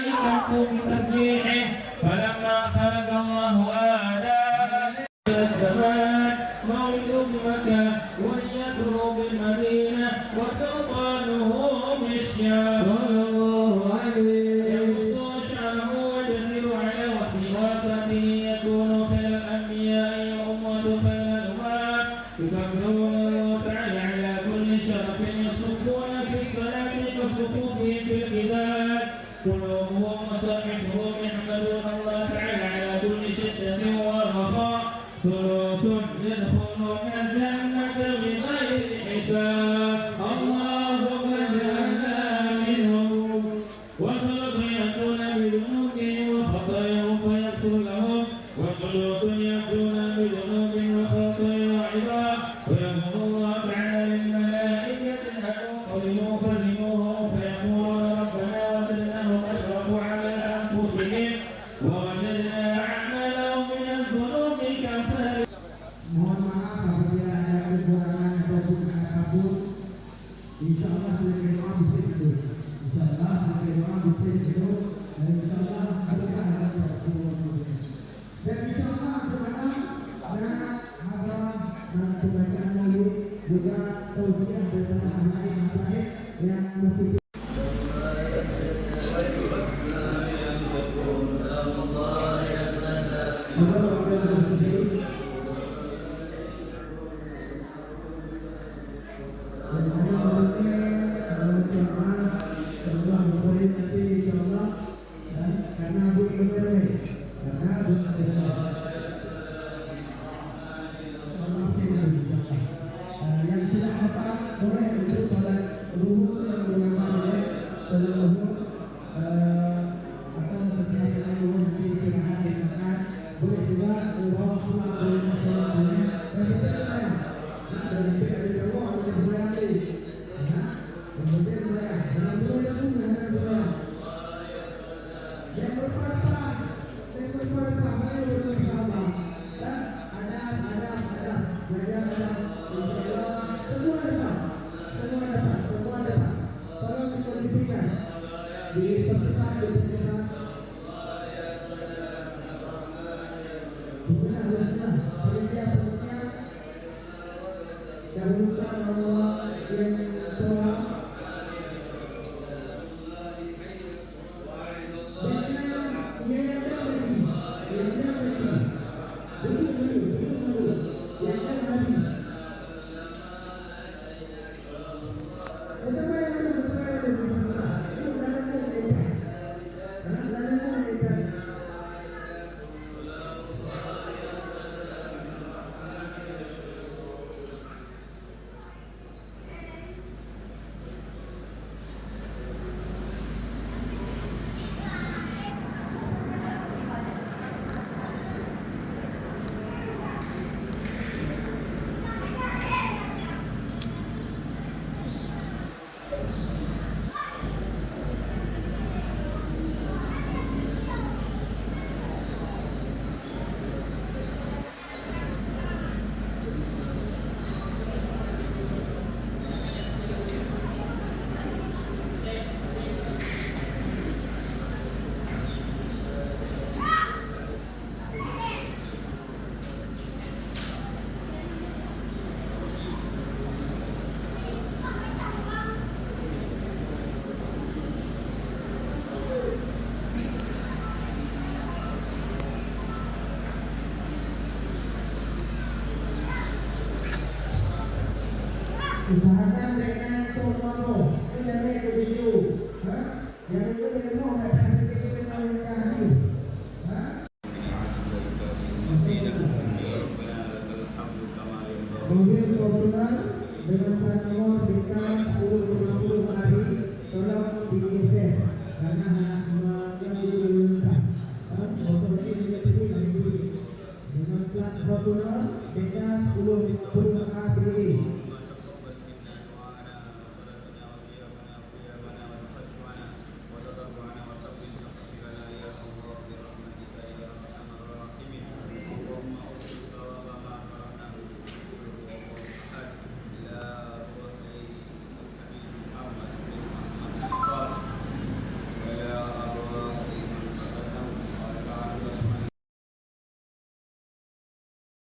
الملائكة بتسبيحه فلما خلق الله آدم السماء مولد مكة ويده بالمدينة وسلطانه مشيا صلى الله عليه يقص شعره ويجزر على وسواسته يكون خير الأنبياء وأمة خير الأمم يكبرون الله تعالى على كل شرف يصفون في الصلاة كصفوفهم في القتال قلوبهم وصاحبهم يحمدون الله تعالى على كل شدة ورخاء ثلوث يدخلون الجنة بغير حساب اللهم اجعلنا منهم وثلث يأتون بذنوبهم وخطاياهم فيغفر لهم وثلث يأتون بذنوب وخطايا وعظام ويقول الله تعالى للملائكة اذهبوا فضلوا فزنوهم فيقولون ربنا وجدناهم أشرفوا على أنفسهم ووجدنا أعمالهم من الذنوب كفر. Mohon maaf apabila ada kekurangan ataupun apapun. Insyaallah sebagai doa bisa itu. Insyaallah sebagai doa bisa itu. Dan insyaallah berkah dalam semua. Dan insyaallah kepada dan hafalan dan pembacaan maulid juga tausiah daripada ahli masyayikh yang masih usahakan dengan tokoh